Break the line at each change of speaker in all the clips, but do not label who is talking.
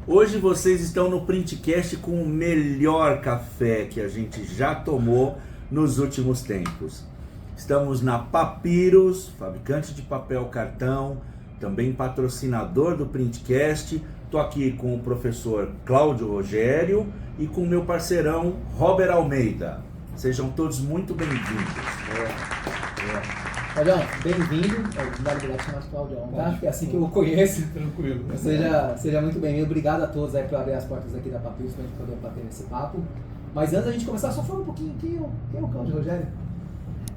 Hoje vocês estão no Printcast com o melhor café que a gente já tomou nos últimos tempos. Estamos na Papyrus, fabricante de papel cartão, também patrocinador do Printcast. Estou aqui com o professor Cláudio Rogério e com o meu parceirão Robert Almeida. Sejam todos muito bem-vindos.
Claudião, bem-vindo. Obrigado por chamar de Claudião, tá? É assim que eu o conheço.
Tranquilo.
Seja muito bem-vindo. Obrigado a todos aí por abrir as portas aqui da Papyrus para a gente poder bater nesse papo. Mas antes da gente começar, só falar um pouquinho quem é o Cláudio Rogério.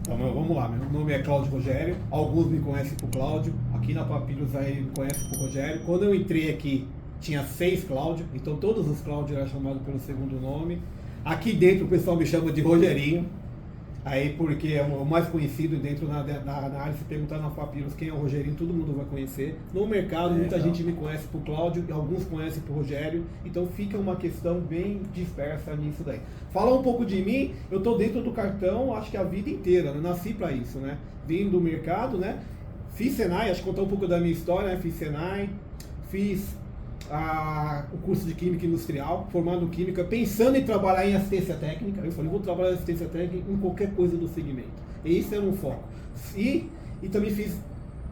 Então, vamos lá, meu nome é Cláudio Rogério, alguns me conhecem por Cláudio, aqui na Papyrus aí me conhecem por Rogério. Quando eu entrei aqui tinha 6 Cláudio, então todos os Cláudio eram chamados pelo segundo nome. Aqui dentro o pessoal me chama de Rogerinho, aí porque é o mais conhecido dentro na área. Se perguntar na Papyrus quem é o Rogerinho, todo mundo vai conhecer. No mercado muita gente me conhece por Cláudio, alguns conhecem por Rogério, então fica uma questão bem dispersa nisso daí. Fala um pouco de mim, eu estou dentro do cartão acho que a vida inteira, né? Nasci para isso, né? Vim do mercado, né? Fiz Senai, acho que contar um pouco da minha história, né? Fiz Senai, fiz o curso de Química Industrial, formado em Química, pensando em trabalhar em assistência técnica. Eu falei, vou trabalhar em assistência técnica em qualquer coisa do segmento. E esse era um foco. E também fiz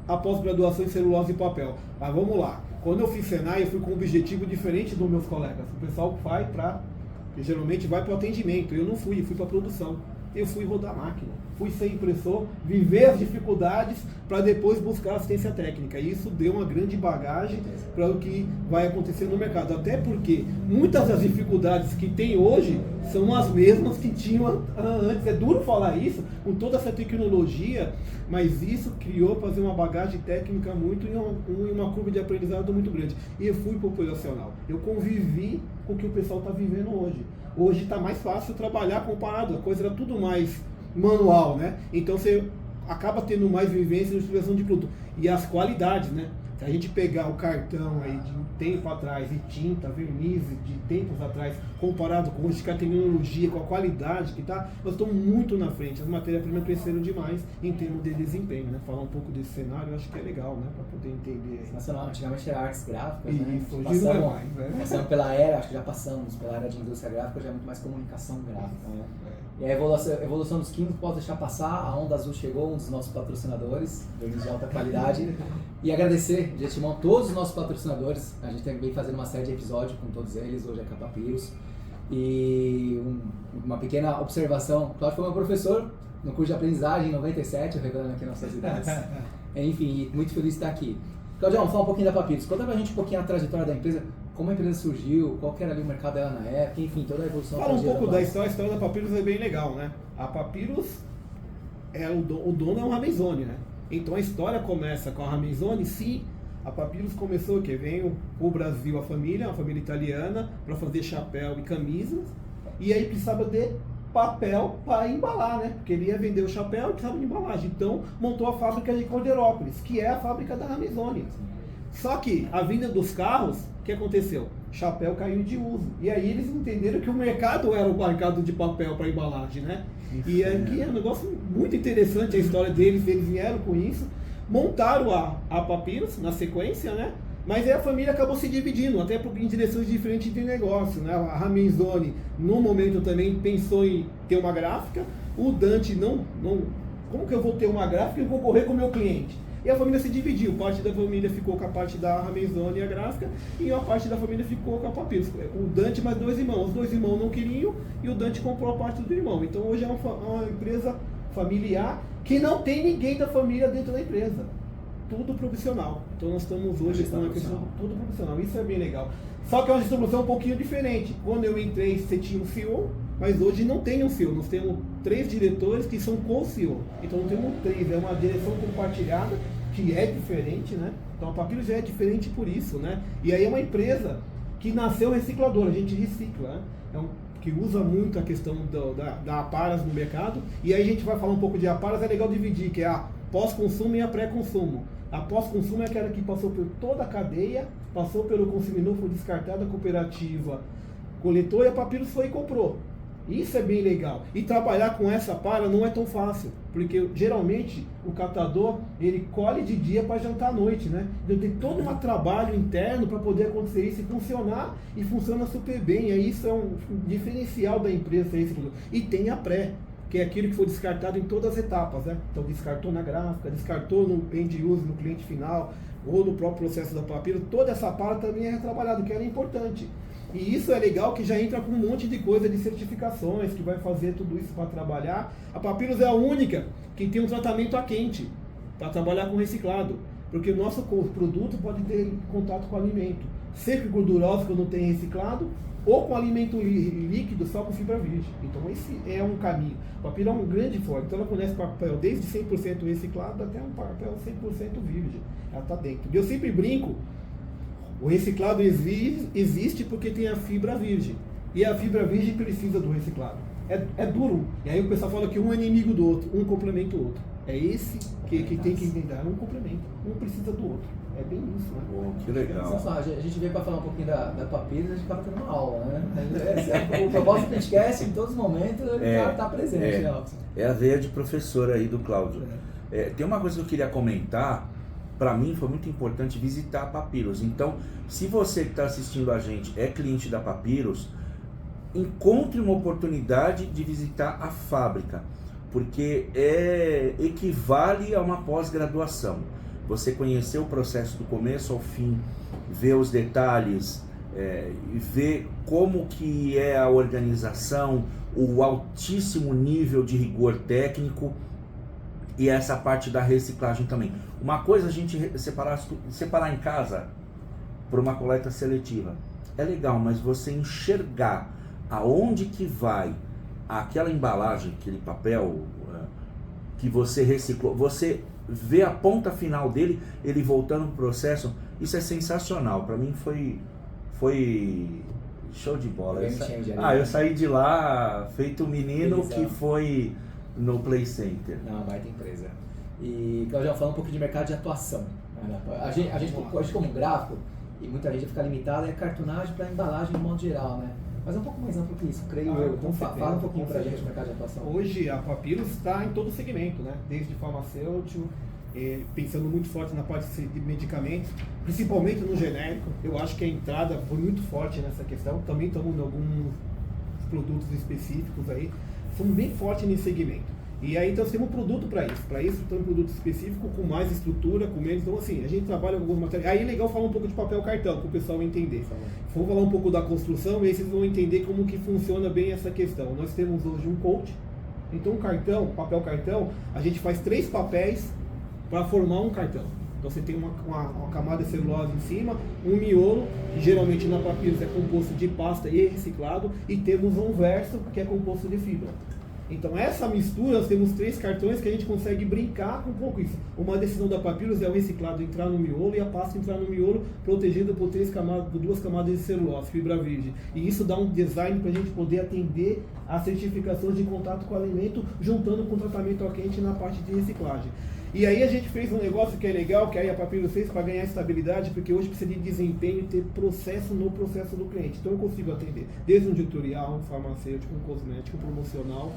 a pós-graduação em celulose e papel. Mas vamos lá. Quando eu fiz Senai, eu fui com um objetivo diferente dos meus colegas. O pessoal geralmente vai para o atendimento. Eu não fui, eu fui para a produção. Eu fui rodar máquina, fui ser impressor, viver as dificuldades para depois buscar assistência técnica. E isso deu uma grande bagagem para o que vai acontecer no mercado. Até porque muitas das dificuldades que tem hoje são as mesmas que tinham antes. É duro falar isso, com toda essa tecnologia, mas isso criou fazer uma bagagem técnica muito e uma curva de aprendizado muito grande. E eu fui populacional. Eu convivi com o que o pessoal está vivendo hoje. Hoje está mais fácil trabalhar comparado, a coisa era tudo mais manual, né? Então você acaba tendo mais vivência na distribuição de produto. E as qualidades, né? Se a gente pegar o cartão aí de um tempo atrás, e tinta, verniz de tempos atrás, comparado com hoje, com a tecnologia, com a qualidade que está, nós estamos muito na frente. As matérias-primas cresceram demais em termos de desempenho, né? Falar um pouco desse cenário, eu acho que é legal, né? Para poder entender.
Nacional, antigamente era artes gráficas, né?
Isso, hoje não é mais, né?
Passamos pela era, acho que já passamos pela era de indústria gráfica, já é muito mais comunicação gráfica, né? E a evolução dos químicos pode deixar passar, a Onda Azul chegou, um dos nossos patrocinadores, verniz de alta qualidade. E agradecer de antemão todos os nossos patrocinadores, a gente também fazendo uma série de episódios com todos eles, hoje é com a Papyrus. E uma pequena observação, o Cláudio foi meu professor no curso de aprendizagem em 97, revelando aqui nossas idades. Enfim, muito feliz de estar aqui. Cláudio, vamos falar um pouquinho da Papyrus. Conta pra gente um pouquinho a trajetória da empresa, como a empresa surgiu, qual que era ali o mercado dela na época, enfim, toda a evolução.
Fala um pouco da história. A história da Papyrus é bem legal, né? A Papyrus, o dono é um Ramezoni, né? Então a história começa com a Ramezoni. Sim, a Papyrus começou, que veio o Brasil, uma família italiana, para fazer chapéu e camisas, e aí precisava de papel para embalar, né? Porque ele ia vender o chapéu e precisava de embalagem. Então montou a fábrica de Corderópolis, que é a fábrica da Ramezoni. Só que a vinda dos carros, o que aconteceu? Chapéu caiu de uso. E aí eles entenderam que o mercado era o mercado de papel para embalagem, né? E aqui é um negócio muito interessante a história deles. Eles vieram com isso, montaram a Papyrus na sequência, né? Mas aí a família acabou se dividindo, até em direções diferentes de negócio, né? A Ramezoni, no momento, também pensou em ter uma gráfica. O Dante não como que eu vou ter uma gráfica e vou correr com o meu cliente? E a família se dividiu, parte da família ficou com a parte da Ramezoni e a gráfica, e a parte da família ficou com a Papyrus. O Dante mais 2 irmãos, os 2 irmãos não queriam, e o Dante comprou a parte do irmão. Então hoje é uma empresa familiar que não tem ninguém da família dentro da empresa. Tudo profissional. Então nós estamos hoje com uma questão tudo profissional. Isso é bem legal. Só que é uma distribuição um pouquinho diferente. Quando eu entrei, você tinha um CEO, mas hoje não tem um CEO. Nós temos 3 diretores que são co-CEO. Então não temos 3, é uma direção compartilhada, que é diferente, né? Então a Papyrus já é diferente por isso, né? E aí é uma empresa que nasceu recicladora, a gente recicla, né? Que usa muito a questão da Aparas no mercado. E aí a gente vai falar um pouco de Aparas, é legal dividir, que é a pós-consumo e a pré-consumo. A pós-consumo é aquela que passou por toda a cadeia, passou pelo consumidor, foi descartada a cooperativa, coletou, e a Papyrus foi e comprou. Isso é bem legal. E trabalhar com essa para não é tão fácil, porque geralmente o catador ele colhe de dia para jantar à noite, né? Então tem todo um trabalho interno para poder acontecer isso e funcionar, e funciona super bem. E isso é um diferencial da empresa. E tem a pré, que é aquilo que foi descartado em todas as etapas, né? Então descartou na gráfica, descartou no end user, no cliente final, ou no próprio processo da Papyrus. Toda essa parte também é trabalhada, que ela é importante. E isso é legal, que já entra com um monte de coisa de certificações, que vai fazer tudo isso para trabalhar. A Papyrus é a única que tem um tratamento a quente para trabalhar com reciclado, porque o nosso produto pode ter contato com alimento seco e gorduroso quando tem reciclado, ou com alimento líquido só com fibra virgem. Então esse é um caminho. O Papyrus é um grande forte, então ela fornece papel desde 100% reciclado até um papel 100% virgem. Ela está dentro. E eu sempre brinco, o reciclado existe porque tem a fibra virgem. E a fibra virgem precisa do reciclado. É duro. E aí o pessoal fala que um é inimigo do outro, um complementa o outro. É esse que tem que entender. Um complementa, um precisa do outro. É bem isso, né?
Pô, que legal.
A gente veio para falar um pouquinho da Papyrus, a gente acaba tendo uma aula, né? O propósito do podcast, em todos os momentos, ele está presente, né, Robson?
É a veia de professor aí do Cláudio. Tem uma coisa que eu queria comentar. Para mim foi muito importante visitar a Papyrus. Então, se você que está assistindo a gente é cliente da Papyrus, encontre uma oportunidade de visitar a fábrica, porque equivale a uma pós-graduação. Você conhecer o processo do começo ao fim, ver os detalhes, ver como que é a organização, o altíssimo nível de rigor técnico, e essa parte da reciclagem também. Uma coisa a gente separar em casa para uma coleta seletiva é legal, mas você enxergar aonde que vai aquela embalagem, aquele papel que você reciclou, você vê a ponta final dele, ele voltando pro processo, isso é sensacional. Para mim foi show de bola. Eu saí de lá feito um menino que foi no Play Center.
Não, baita empresa. E Claudio, falando um pouco de mercado de atuação. A gente como gráfico, e muita gente fica limitada, é cartonagem para embalagem de modo geral, né? Mas é um pouco mais amplo que isso, creio eu. Então fala um pouquinho pra gente do mercado de atuação.
Hoje a Papyrus está em todo o segmento, né? Desde farmacêutico, pensando muito forte na parte de medicamentos, principalmente no genérico. Eu acho que a entrada foi muito forte nessa questão. Também estamos em alguns produtos específicos aí. Somos bem fortes nesse segmento. E aí então temos um produto para isso. Para isso temos um produto específico com mais estrutura, com menos. Então assim, a gente trabalha com alguns materiais. Aí é legal falar um pouco de papel cartão, para o pessoal entender. Vamos falar um pouco da construção e aí vocês vão entender como que funciona bem essa questão. Nós temos hoje um coat. Então um cartão, papel cartão, a gente faz 3 papéis para formar um cartão. Então você tem uma camada de celulose em cima, um miolo, que geralmente na Papyrus é composto de pasta e reciclado, e temos um verso que é composto de fibra. Então essa mistura, nós temos 3 cartões que a gente consegue brincar com um pouco isso. Uma decisão da Papyrus é o reciclado entrar no miolo e a pasta entrar no miolo, protegido por 2 camadas de celulose, fibra virgem. E isso dá um design para a gente poder atender a certificações de contato com o alimento, juntando com o tratamento a quente na parte de reciclagem. E aí a gente fez um negócio que é legal, que aí a Papyrus fez para ganhar estabilidade, porque hoje precisa de desempenho e ter processo no processo do cliente. Então eu consigo atender desde um editorial, um farmacêutico, um cosmético, um promocional.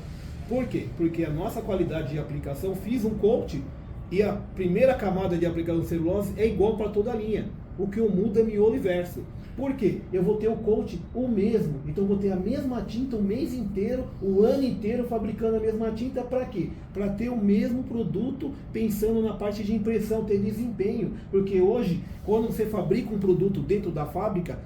Por quê? Porque a nossa qualidade de aplicação, fiz um coat e a primeira camada de aplicação de celulose é igual para toda a linha. O que eu mudo é miolo e verso. Por quê? Eu vou ter o coat o mesmo, então eu vou ter a mesma tinta o mês inteiro, o ano inteiro fabricando a mesma tinta. Para quê? Para ter o mesmo produto, pensando na parte de impressão, ter desempenho. Porque hoje, quando você fabrica um produto dentro da fábrica,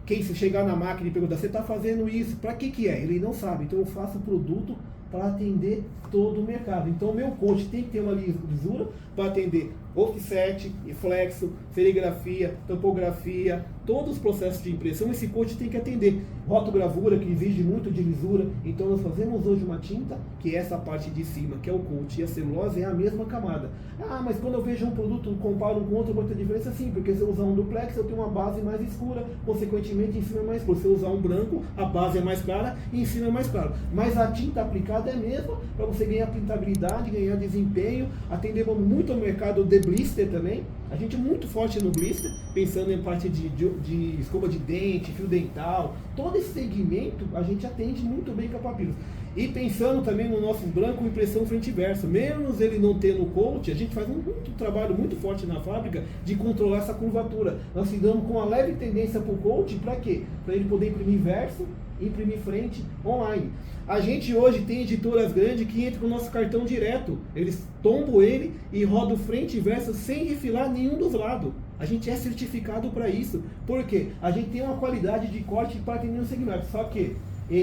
quem se chegar na máquina e perguntar, você está fazendo isso, para que é? Ele não sabe, então eu faço o produto para atender todo o mercado. Então o meu coat tem que ter uma lisura para atender offset, flexo, serigrafia, topografia, todos os processos de impressão. Esse coat tem que atender rotogravura, que exige muito de lisura. Então nós fazemos hoje uma tinta, que é essa parte de cima, que é o coat, e a celulose é a mesma camada. Ah, mas quando eu vejo um produto, comparo com outro, vai ter diferença? Sim, porque se eu usar um duplex, eu tenho uma base mais escura, consequentemente em cima é mais escuro. Se eu usar um branco, a base é mais clara e em cima é mais claro. Mas a tinta aplicada é a mesma, para você ganhar pintabilidade, ganhar desempenho. Atendemos muito ao mercado de blister também. A gente é muito forte no blister, pensando em parte de escova de dente, fio dental, todo esse segmento a gente atende muito bem com a Papyrus. E pensando também no nosso branco, impressão frente e verso, mesmo ele não tendo coat, a gente faz um trabalho muito forte na fábrica de controlar essa curvatura. Nós ficamos com uma leve tendência para o coat, para quê? Para ele poder imprimir verso, imprimir frente online. A gente hoje tem editoras grandes que entram com o nosso cartão direto. Eles tombam ele e rodam frente e verso sem refilar nenhum dos lados. A gente é certificado para isso. Por quê? A gente tem uma qualidade de corte para atender um segmento. Só que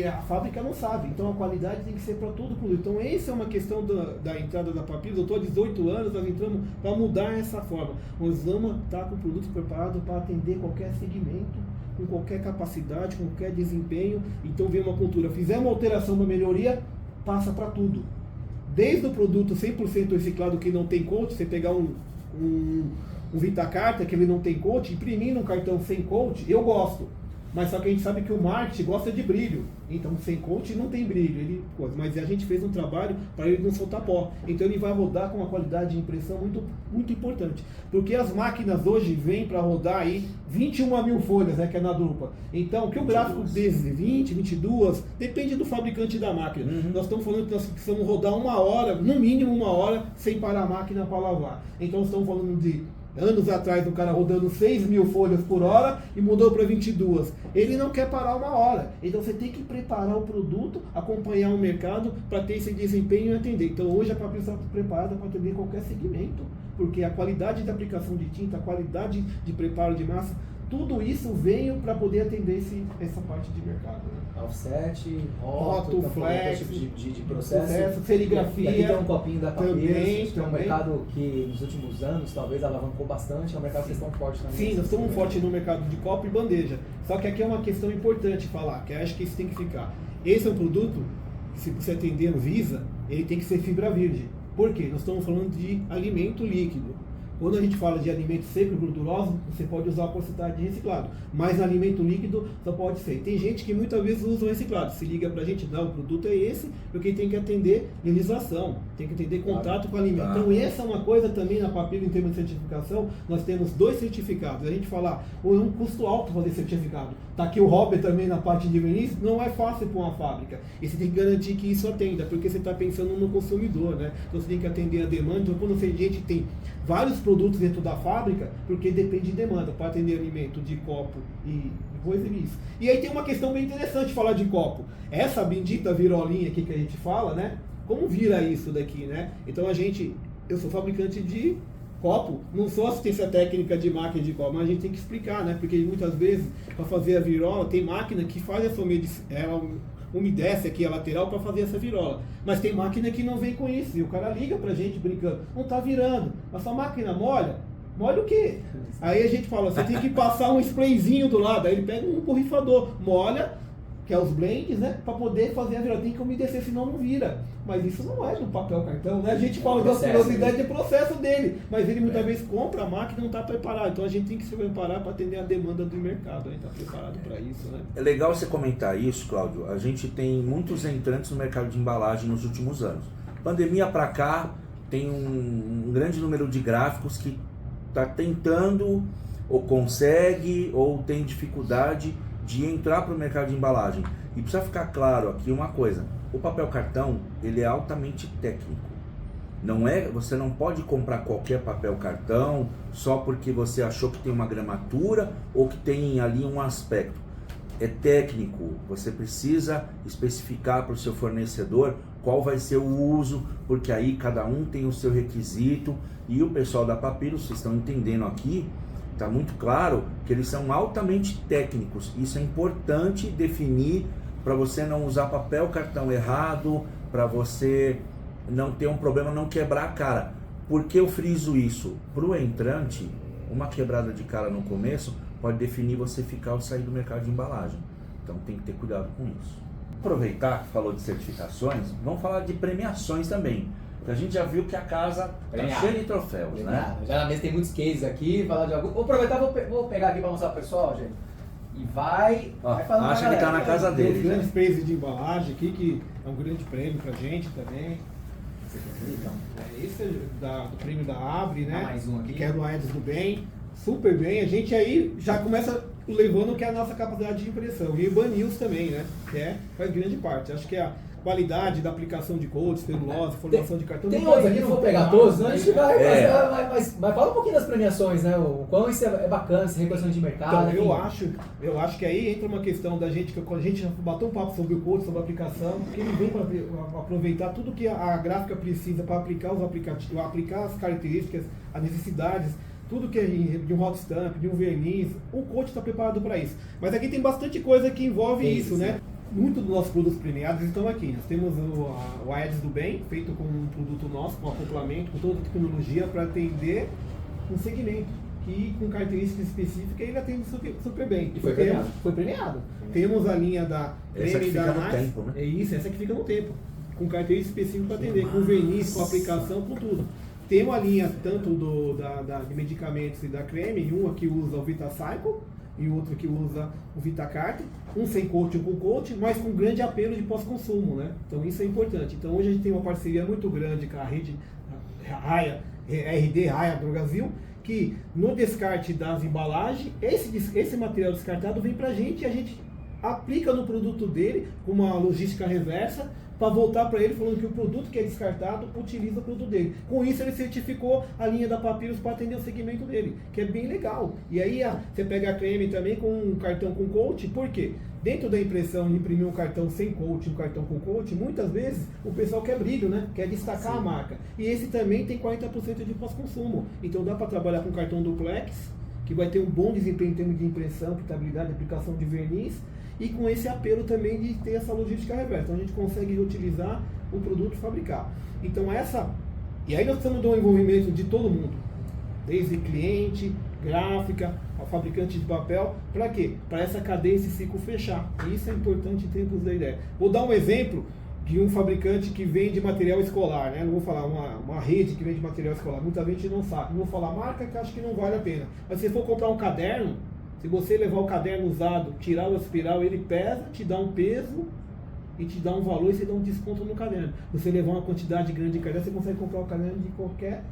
a fábrica não sabe. Então a qualidade tem que ser para todo produto. Então essa é uma questão da entrada da Papyrus. Eu estou há 18 anos, nós entramos para mudar essa forma. Nós vamos estar com o produto preparado para atender qualquer segmento, com qualquer capacidade, com qualquer desempenho. Então vem uma cultura, fizemos uma alteração, uma melhoria, passa para tudo. Desde o produto 100% reciclado que não tem coat, você pegar um Vitacarta que ele não tem coat, imprimir num cartão sem coat, eu gosto. Mas só que a gente sabe que o marketing gosta de brilho. Então sem coat não tem brilho. Mas a gente fez um trabalho para ele não soltar pó. Então ele vai rodar com uma qualidade de impressão muito, muito importante. Porque as máquinas hoje vêm para rodar aí 21 mil folhas, né, que é na drupa. Então que o gráfico desde 20, 22, depende do fabricante da máquina. Nós estamos falando que nós precisamos rodar 1 hora, no mínimo 1 hora, sem parar a máquina para lavar. Então nós estamos falando de anos atrás, o cara rodando 6 mil folhas por hora e mudou para 22. Ele não quer parar 1 hora. Então você tem que preparar o produto, acompanhar o mercado para ter esse desempenho e atender. Então hoje a Papyrus está preparada para atender qualquer segmento, porque a qualidade de aplicação de tinta, a qualidade de preparo de massa, tudo isso veio para poder atender essa parte de mercado.
Offset,
rótulo, flex,
de processo,
serigrafia.
E aqui tem um copinho da Papyrus, que é um
também.
mercado que nos últimos anos talvez alavancou bastante, é um mercado que estão forte também.
Sim, nós estamos fortes no mercado de copo e bandeja. Só que aqui é uma questão importante falar, que eu acho que isso tem que ficar. Esse é um produto, se você atender no Visa, ele tem que ser fibra virgem. Por quê? Nós estamos falando de alimento líquido. Quando a gente fala de alimento seco e gorduroso, você pode usar a porcentagem de reciclado. Mas no alimento líquido só pode ser. Tem gente que muitas vezes usa o reciclado. Se liga pra gente, não, o produto é esse, porque tem que atender legislação, tem que atender contrato com o alimento. Então essa é uma coisa também na Papyrus em termos de certificação. Nós temos 2 certificados. A gente fala, é um custo alto fazer certificado. Tá aqui o Robert também na parte de verniz, não é fácil para uma fábrica. E você tem que garantir que isso atenda, porque você está pensando no consumidor, né? Então você tem que atender a demanda. Então quando a gente tem vários produtos dentro da fábrica, porque depende de demanda, para atender alimento de copo e coisa isso. E aí tem uma questão bem interessante falar de copo. Essa bendita virolinha aqui que a gente fala, né? Como vira isso daqui, né? Então eu sou fabricante de copo, não sou assistência técnica de máquina de copo, mas a gente tem que explicar, né? Porque muitas vezes, para fazer a virola, tem máquina que faz essa umedece aqui a lateral para fazer essa virola. Mas tem máquina que não vem com isso. E o cara liga pra gente brincando, não tá virando. Mas sua máquina molha? Molha o quê? Aí a gente fala, você tem que passar um sprayzinho do lado. Aí ele pega um borrifador, molha, que é os blends, né? Para poder fazer a virola. Tem que umedecer, senão não vira. Mas isso não é no papel cartão, né? A gente fala da curiosidade de processo dele. Mas ele muitas vezes compra a máquina e não está preparado. Então a gente tem que se preparar para atender a demanda do mercado. A gente está preparado para isso, né?
É legal você comentar isso, Cláudio. A gente tem muitos entrantes no mercado de embalagem nos últimos anos. Pandemia para cá, tem um grande número de gráficos que está tentando, ou consegue, ou tem dificuldade de entrar para o mercado de embalagem. E precisa ficar claro aqui uma coisa: o papel cartão, ele é altamente técnico. Você não pode comprar qualquer papel cartão só porque você achou que tem uma gramatura ou que tem ali um aspecto. É técnico, você precisa especificar para o seu fornecedor qual vai ser o uso, porque aí cada um tem o seu requisito. E o pessoal da Papyrus, vocês estão entendendo aqui, está muito claro que eles são altamente técnicos. Isso é importante definir para você não usar papel cartão errado, para você não ter um problema, não quebrar a cara. Por que eu friso isso? Para o entrante, uma quebrada de cara no começo pode definir você ficar ou sair do mercado de embalagem. Então tem que ter cuidado com isso. Aproveitar que falou de certificações, vamos falar de premiações também. A gente já viu que a casa está cheia de troféus, né?
Já na mesa tem muitos cases aqui, falar de algum. Vou aproveitar, vou pegar aqui para mostrar pro pessoal, gente. E vai falando.
Acha que está na casa dele.
Tem um grande space de embalagem aqui, que é um grande prêmio pra gente também.
Esse aqui é bonitão.
Esse é do prêmio da Abre, né?
Mais um aqui.
Que é do Aedes do Bem. Super bem. A gente aí já começa levando o que é a nossa capacidade de impressão. E o Ban News também, né? Que faz grande parte. Acho que a qualidade da aplicação de codes, celulose, formação de cartão.
Tem outros aqui, não vou pegar todos, né? A gente vai,
É.
mas fala um pouquinho das premiações, né? O quão isso é bacana, esse reconhecimento de mercado.
Então, eu acho que aí entra uma questão da gente, que quando a gente bateu um papo sobre o code, sobre a aplicação, que ele vem para aproveitar tudo que a gráfica precisa para aplicar os aplicativos, aplicar as características, as necessidades, tudo que é de um hot stamp, de um verniz, o code está preparado para isso. Mas aqui tem bastante coisa que envolve isso, né? Muito dos nossos produtos premiados estão aqui. Nós temos o Aedes do Bem, feito com um produto nosso, com acoplamento, com toda a tecnologia para atender um segmento que, com características específicas, ele atende super bem.
E foi premiado. Foi premiado.
Temos a linha da
Essa que fica no tempo, né?
É isso, essa que fica no tempo. Com características específicas para atender, com verniz, com aplicação, com tudo. Temos a linha tanto de medicamentos e da creme, uma que usa o VitaCycle e outro que usa o VitaCart, um sem coach, um com coach, mas com grande apelo de pós-consumo, né? Então isso é importante. Então hoje a gente tem uma parceria muito grande com a rede Raia, RD Raia Drogasil, que no descarte das embalagens, esse material descartado vem pra gente e a gente aplica no produto dele com uma logística reversa, para voltar para ele falando que o produto que é descartado utiliza o produto dele. Com isso ele certificou a linha da Papyrus para atender o segmento dele, que é bem legal. E aí você pega a creme também com um cartão com coach, por quê? Dentro da impressão, imprimir um cartão sem coach, um cartão com coach, muitas vezes o pessoal quer brilho, né? Quer destacar a marca. E esse também tem 40% de pós-consumo. Então dá para trabalhar com cartão duplex, que vai ter um bom desempenho em termos de impressão, quitabilidade, aplicação de verniz, e com esse apelo também de ter essa logística reversa. Então a gente consegue utilizar o produto e fabricar. Então e aí nós precisamos de um envolvimento de todo mundo, desde cliente, gráfica, ao fabricante de papel, para quê? Para essa cadeia, esse ciclo fechar. E isso é importante em tempos da ideia. Vou dar um exemplo de um fabricante que vende material escolar, né? Não vou falar uma rede que vende material escolar, muita gente não sabe. Não vou falar marca, que acho que não vale a pena. Mas se for comprar um caderno, se você levar o caderno usado, tirar o espiral, ele pesa, te dá um peso e te dá um valor e você dá um desconto no caderno. Você levar uma quantidade grande de caderno, você consegue comprar o caderno de qualquer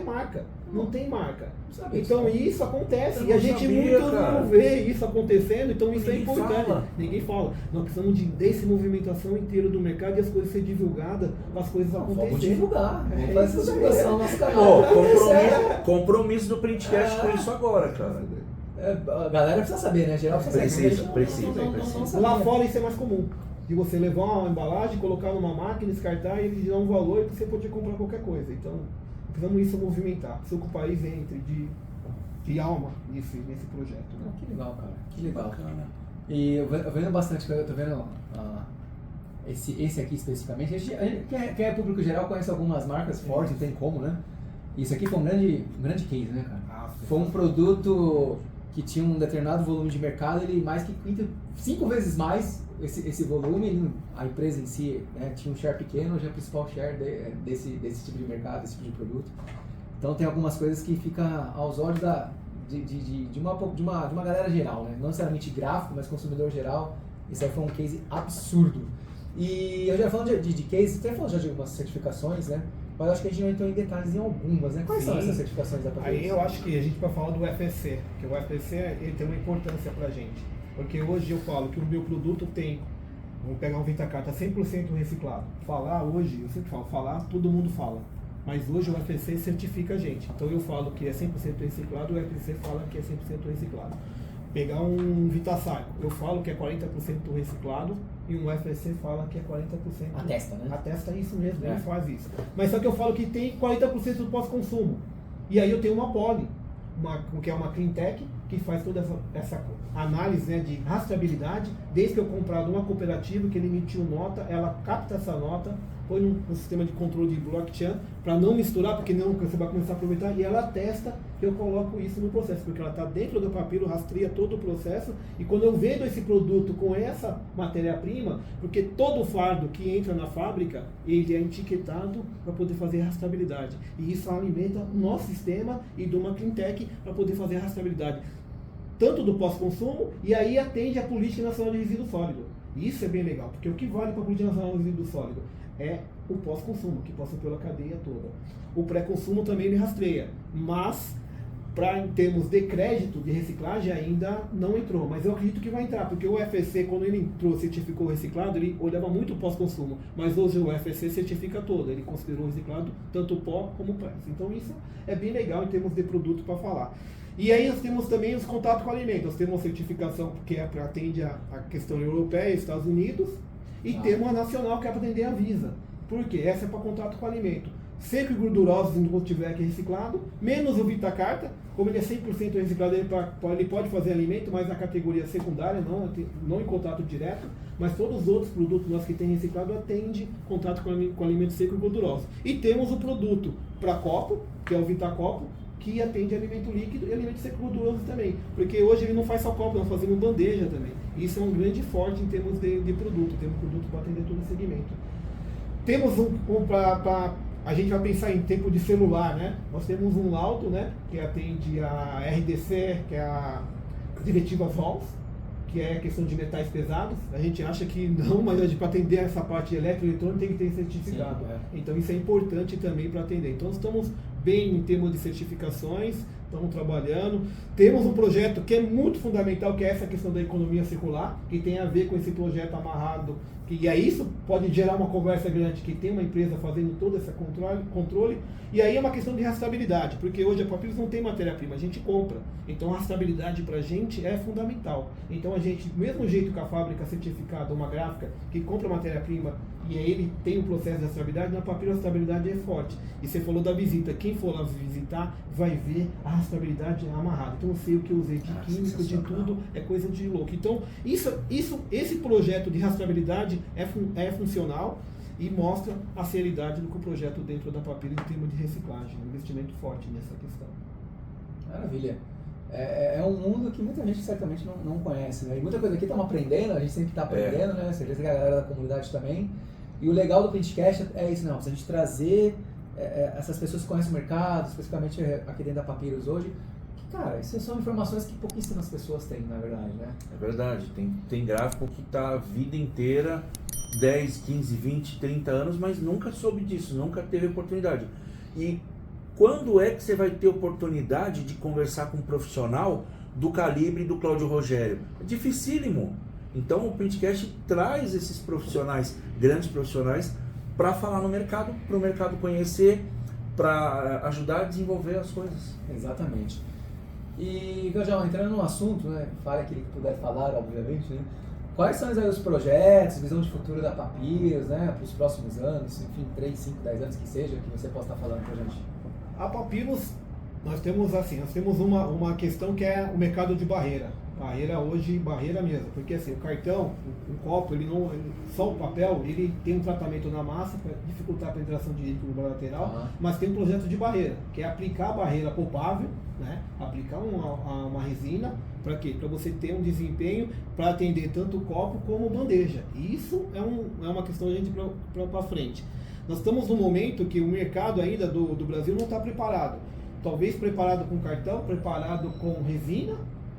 marca. Não tem marca. Então isso acontece e a gente não vê isso acontecendo, então isso é importante. Ninguém fala. Nós precisamos dessa movimentação inteira do mercado e as coisas serem divulgadas, as coisas acontecerem.
Vamos divulgar. Vamos fazer essa divulgação no nosso canal.
Compromisso do Printcast com isso agora, cara.
A galera precisa saber, né? Geral precisa.
Lá fora isso é mais comum. De você levar uma embalagem, colocar numa máquina, descartar e ele te dá um valor e você pode comprar qualquer coisa. Então, precisamos isso movimentar. Precisa que o país entre de alma nesse projeto. Né?
Que legal, cara. Que legal. Bacana. E eu vendo bastante, eu tô vendo esse aqui especificamente. Quem é público geral conhece algumas marcas fortes, não tem como, né? Isso aqui foi um grande case, né, cara? Foi um produto que tinha um determinado volume de mercado, ele mais que 5 vezes mais esse volume, a empresa em si, né, tinha um share pequeno, hoje é o principal share desse tipo de mercado, desse tipo de produto. Então tem algumas coisas que ficam aos olhos de uma galera geral, né? Não necessariamente gráfico, mas consumidor geral. Isso aí foi um case absurdo. E eu já falando de case, você falou já de algumas certificações, né? Mas eu acho que a gente não entrou em detalhes em algumas, né? Quais são essas certificações da Papyrus?
Aí eu acho que a gente vai falar do FSC, que o FSC ele tem uma importância pra gente. Porque hoje eu falo que o meu produto tem, vou pegar um VitaCart, 100% reciclado. Falar hoje, eu sempre falo, falar todo mundo fala. Mas hoje o FSC certifica a gente. Então eu falo que é 100% reciclado, o FSC fala que é 100% reciclado. Pegar um VitaCycle, eu falo que é 40% reciclado e um FSC fala que é 40%.
Atesta, né?
Atesta isso mesmo, ele faz isso. Mas só que eu falo que tem 40% do pós-consumo. E aí eu tenho uma Poly, que é uma Cleantech, que faz toda essa análise, né, de rastreabilidade, desde que eu comprar de uma cooperativa que ele emitiu nota, ela capta essa nota, põe no sistema de controle de blockchain para não misturar, porque não você vai começar a aproveitar, e ela testa que eu coloco isso no processo, porque ela está dentro do Papyrus, rastreia todo o processo, e quando eu vendo esse produto com essa matéria-prima, porque todo fardo que entra na fábrica, ele é etiquetado para poder fazer rastreabilidade, e isso alimenta o nosso sistema e de uma Cleantech para poder fazer rastreabilidade, tanto do pós-consumo, e aí atende a Política Nacional de Resíduo Sólido. Isso é bem legal, porque o que vale para a Política Nacional de Resíduo Sólido é o pós-consumo, que passa pela cadeia toda. O pré-consumo também ele rastreia, mas em termos de crédito de reciclagem ainda não entrou, mas eu acredito que vai entrar, porque o FSC, quando ele entrou, certificou o reciclado, ele olhava muito o pós-consumo, mas hoje o FSC certifica todo, ele considerou o reciclado tanto pó como pré. Então isso é bem legal em termos de produto para falar. E aí nós temos também os contatos com alimentos, nós temos uma certificação que atende a questão europeia, Estados Unidos, e temos a nacional que é para atender a Anvisa. Por quê? Essa é para contato com alimento. Seco e gordurosos enquanto tiver aqui reciclado, menos o Vitacarta, como ele é 100% reciclado, ele pode fazer alimento, mas na categoria secundária, não em contato direto, mas todos os outros produtos nossos que tem reciclado atende contato com alimento seco e gorduroso. E temos o produto para copo, que é o Vitacopo, que atende alimento líquido e alimento seco e gorduroso também, porque hoje ele não faz só copo, nós fazemos bandeja também. Isso é um grande forte em termos de produto, temos produto para atender todo o segmento. Temos a gente vai pensar em tempo de celular, né? Nós temos um laudo, né, que atende a RDC, que é a diretiva VOLS, que é a questão de metais pesados. A gente acha que não, mas para atender essa parte eletroeletrônica tem que ter certificado. Sim, Então isso é importante também para atender. Então estamos bem em termos de certificações, estamos trabalhando. Temos um projeto que é muito fundamental, que é essa questão da economia circular, que tem a ver com esse projeto amarrado, e aí isso pode gerar uma conversa grande, que tem uma empresa fazendo todo esse controle, e aí é uma questão de rastreabilidade, porque hoje a Papyrus não tem matéria-prima, a gente compra, então a rastreabilidade para a gente é fundamental. Então a gente, do mesmo jeito que a fábrica certificada, uma gráfica, que compra matéria-prima e aí ele tem o processo de rastreabilidade, na Papyrus a rastreabilidade é forte. E você falou da visita, quem for lá visitar vai ver a rastreabilidade amarrada. Então eu sei o que eu usei de químico, de tudo, é coisa de louco. Então esse projeto de rastreabilidade é funcional e mostra a seriedade do que o projeto dentro da Papyrus em termos de reciclagem, um investimento forte nessa questão.
Maravilha. É um mundo que muita gente certamente não conhece, né? E muita coisa aqui estamos aprendendo, a gente sempre está aprendendo, né? Certeza que a galera da comunidade também. E o legal do Printcast é isso, não, a gente trazer essas pessoas que conhecem o mercado, especificamente aqui dentro da Papyrus hoje, que, cara, isso são informações que pouquíssimas pessoas têm, na verdade, né?
É verdade, tem gráfico que está a vida inteira, 10, 15, 20, 30 anos, mas nunca soube disso, nunca teve oportunidade. E quando é que você vai ter oportunidade de conversar com um profissional do calibre do Cláudio Rogério? É dificílimo. Então o Printcast traz esses profissionais, grandes profissionais, para falar no mercado, para o mercado conhecer, para ajudar a desenvolver as coisas.
Exatamente. E, Gajão, entrando no assunto, né, fale aquilo que puder falar, obviamente, né? Quais são os projetos, visão de futuro da Papyrus, né, para os próximos anos, enfim, 3, 5, 10 anos que seja, que você possa estar falando para a gente?
A Papyrus, nós temos uma questão que é o mercado de barreira. Barreira mesmo, porque assim, o cartão, o copo, só o papel, ele tem um tratamento na massa para dificultar a penetração de líquido no lateral, mas tem um projeto de barreira, que é aplicar a barreira poupável, né? Aplicar uma resina, para quê? Para você ter um desempenho para atender tanto o copo como bandeja. E isso é uma questão de a gente para frente. Nós estamos num momento que o mercado ainda do Brasil não está preparado. Talvez preparado com cartão, preparado com resina,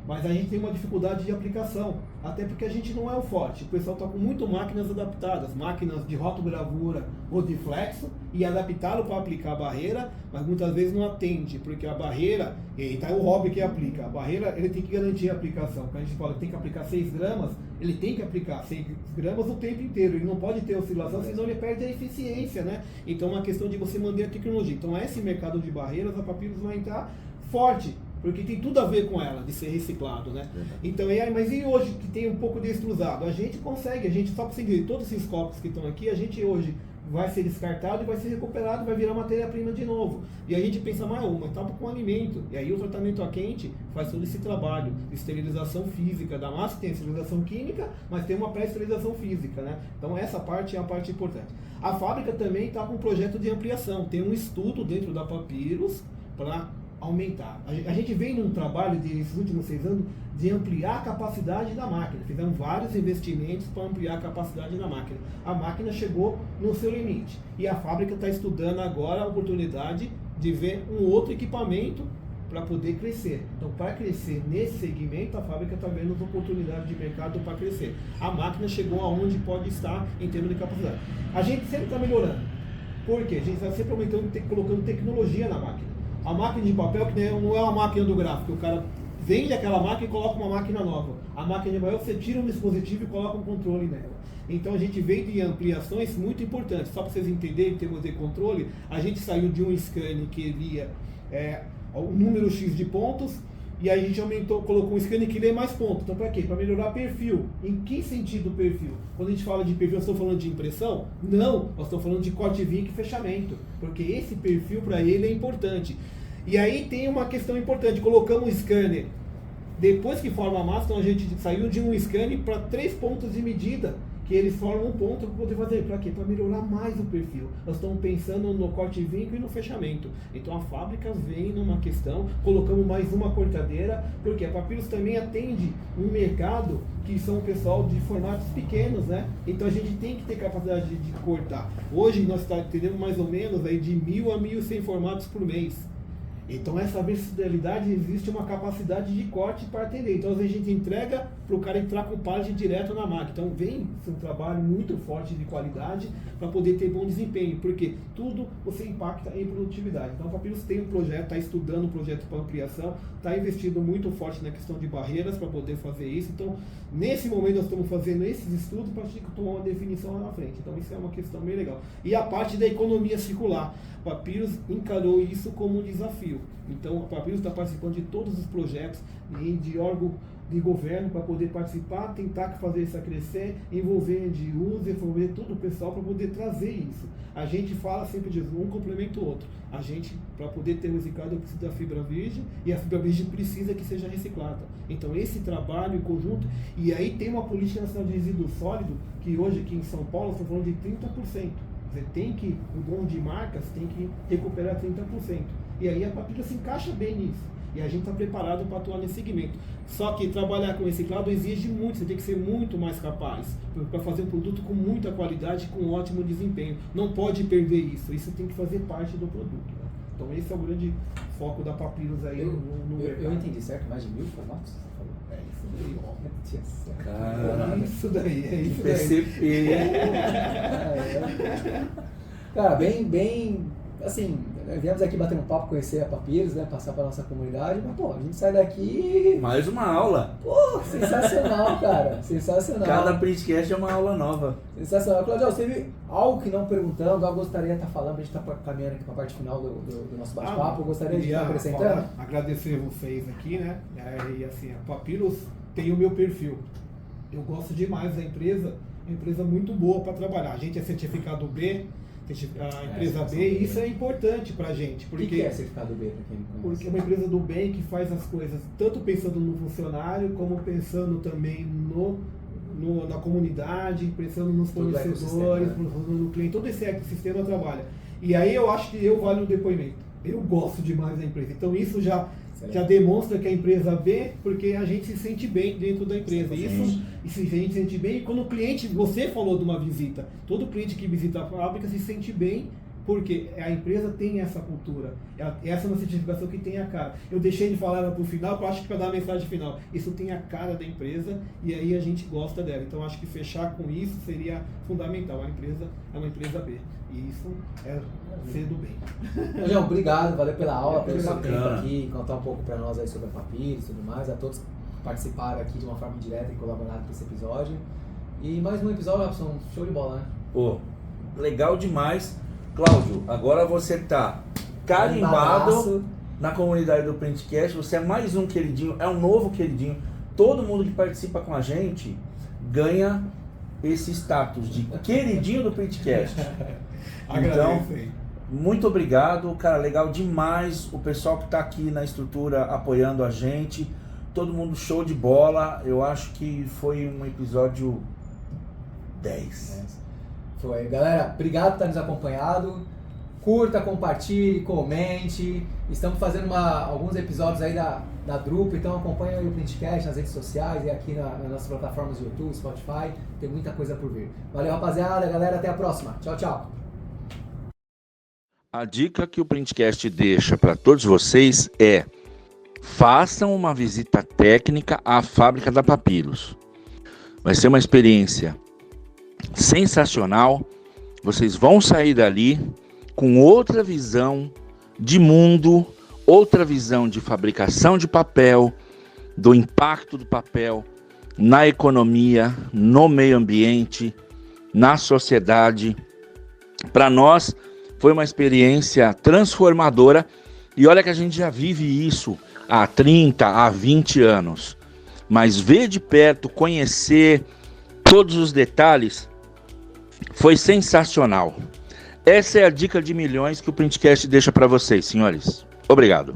mas a gente tem uma dificuldade de aplicação, até porque a gente não é o forte. O pessoal está com muito máquinas adaptadas, máquinas de rotogravura ou de flexo, e adaptaram para aplicar a barreira, mas muitas vezes não atende, porque a barreira, e tá o hobby que aplica, a barreira ele tem que garantir a aplicação. Quando a gente fala que tem que aplicar 6 gramas, ele tem que aplicar 6 gramas o tempo inteiro, ele não pode ter oscilação, senão ele perde a eficiência, né? Então é uma questão de você manter a tecnologia. Então esse mercado de barreiras, a Papyrus vai entrar forte, porque tem tudo a ver com ela, de ser reciclado, né? Então, mas e hoje que tem um pouco de extrusado? A gente consegue, só para seguir todos esses copos que estão aqui, a gente hoje vai ser descartado e vai ser recuperado, vai virar matéria-prima de novo. E a gente pensa, mas estava com alimento. E aí o tratamento a quente faz todo esse trabalho de esterilização física da massa, tem a esterilização química, mas tem uma pré-esterilização física, né? Então essa parte é a parte importante. A fábrica também está com um projeto de ampliação, tem um estudo dentro da Papyrus para aumentar. A gente vem num trabalho desses últimos 6 anos de ampliar a capacidade da máquina. Fizemos vários investimentos para ampliar a capacidade da máquina. A máquina chegou no seu limite. E a fábrica está estudando agora a oportunidade de ver um outro equipamento para poder crescer. Então, para crescer nesse segmento, a fábrica está vendo as oportunidades de mercado para crescer. A máquina chegou aonde pode estar em termos de capacidade. A gente sempre está melhorando. Porque a gente está sempre aumentando, colocando tecnologia na máquina. A máquina de papel, que não é uma máquina do gráfico, o cara vende aquela máquina e coloca uma máquina nova. A máquina de papel, você tira um dispositivo e coloca um controle nela. Então a gente vem de ampliações muito importantes. Só para vocês entenderem, em termos de controle, a gente saiu de um scanner que lia o número X de pontos, e aí a gente colocou um scanner que lê mais pontos. Então para quê? Para melhorar perfil. Em que sentido perfil? Quando a gente fala de perfil, nós estamos falando de impressão? Não, nós estamos falando de corte, vinco e fechamento. Porque esse perfil para ele é importante. E aí tem uma questão importante, colocamos um scanner. Depois que forma a massa, então a gente saiu de um scanner para 3 pontos de medida, que eles formam um ponto para poder fazer. Para quê? Para melhorar mais o perfil. Nós estamos pensando no corte e vinco e no fechamento. Então a fábrica vem numa questão, colocamos mais uma cortadeira, porque a Papyrus também atende um mercado que são o pessoal de formatos pequenos, né? Então a gente tem que ter capacidade de cortar. Hoje nós temos mais ou menos aí de 1.000 a 1.100 formatos por mês. Então essa versatilidade, existe uma capacidade de corte para atender. Então às vezes a gente entrega para o cara entrar com pallet direto na máquina. Então vem um trabalho muito forte de qualidade para poder ter bom desempenho, porque tudo você impacta em produtividade. Então a Papyrus tem um projeto, está estudando um projeto para ampliação, está investindo muito forte na questão de barreiras para poder fazer isso. Então nesse momento nós estamos fazendo esses estudos para tomar uma definição lá na frente. Então isso é uma questão bem legal. E a parte da economia circular, a Papyrus encarou isso como um desafio. Então a Papyrus está participando de todos os projetos de órgão de governo para poder participar, tentar fazer isso crescer, envolver de uso, envolver todo o pessoal para poder trazer isso. A gente fala sempre disso, um complementa o outro. A gente, para poder ter o reciclado, precisa da fibra virgem, e a fibra virgem precisa que seja reciclada. Então esse trabalho em conjunto, e aí tem uma política nacional de resíduo sólido, que hoje aqui em São Paulo estão falando de 30%. Você tem que, o dono de marcas tem que recuperar 30%. E aí a Papyrus se encaixa bem nisso. E a gente está preparado para atuar nesse segmento. Só que trabalhar com reciclado exige muito, você tem que ser muito mais capaz para fazer um produto com muita qualidade, com ótimo desempenho. Não pode perder isso, isso tem que fazer parte do produto. Né? Então esse é o grande foco da Papyrus aí no mercado.
Eu entendi certo, mais de 1.000 formatos?
É isso daí, ó.
Cara,
isso daí, é isso
PCP.
Cara, bem, assim, viemos aqui bater um papo, conhecer a Papyrus, né, passar para nossa comunidade, mas pô, a gente sai daqui...
Mais uma aula.
Pô, sensacional, cara, sensacional.
Cada printcast é uma aula nova.
Sensacional. Claudio, você teve algo que não perguntamos, algo que gostaria de estar falando, a gente está caminhando aqui para a parte final do nosso bate-papo, eu gostaria de estar acrescentando?
Agradecer vocês aqui, né, e assim, a Papyrus tem o meu perfil. Eu gosto demais da empresa, é uma empresa muito boa para trabalhar. A gente é certificado B, a empresa B, e isso é importante pra gente. Porque,
o que é certificado B, para quem não conhece?
Porque é uma empresa do bem que faz as coisas tanto pensando no funcionário, como pensando também na comunidade, pensando nos fornecedores, no cliente, todo esse ecossistema trabalha. E aí eu acho que eu valho o depoimento. Eu gosto demais da empresa. Então isso já demonstra que a empresa B, porque a gente se sente bem dentro da empresa. Isso, e se a gente se sente bem, quando o cliente, você falou de uma visita, todo cliente que visita a fábrica se sente bem, porque a empresa tem essa cultura. Essa é uma certificação que tem a cara. Eu deixei de falar ela para o final, porque eu acho que para dar a mensagem final. Isso tem a cara da empresa e aí a gente gosta dela. Então acho que fechar com isso seria fundamental. A empresa é uma empresa B. E isso é ser do bem.
João, obrigado, valeu pela aula, pelo seu tempo aqui, contar um pouco para nós aí sobre a Papyrus e tudo mais, a todos que participaram aqui de uma forma indireta e colaboraram com esse episódio. E mais um episódio, Robson, show de bola, né?
Pô, legal demais. Cláudio, agora você tá carimbado na comunidade do Printcast, você é mais um queridinho, é um novo queridinho. Todo mundo que participa com a gente ganha esse status de queridinho do Printcast. Então, muito obrigado, cara, legal demais. O pessoal que tá aqui na estrutura apoiando a gente, todo mundo show de bola. Eu acho que foi um episódio 10.
Foi, galera, obrigado por estar nos acompanhado. Curta, compartilhe, comente. Estamos fazendo alguns episódios aí da Drupa, então acompanha aí o Printcast nas redes sociais e aqui nas nossas plataformas de YouTube, Spotify. Tem muita coisa por vir. Valeu, rapaziada, galera, até a próxima. Tchau, tchau.
A dica que o Printcast deixa para todos vocês é: façam uma visita técnica à fábrica da Papyrus. Vai ser uma experiência sensacional. Vocês vão sair dali com outra visão de mundo, outra visão de fabricação de papel, do impacto do papel na economia, no meio ambiente, na sociedade. Para nós foi uma experiência transformadora e olha que a gente já vive isso há 30, há 20 anos. Mas ver de perto, conhecer todos os detalhes, foi sensacional. Essa é a dica de milhões que o Printcast deixa para vocês, senhores. Obrigado.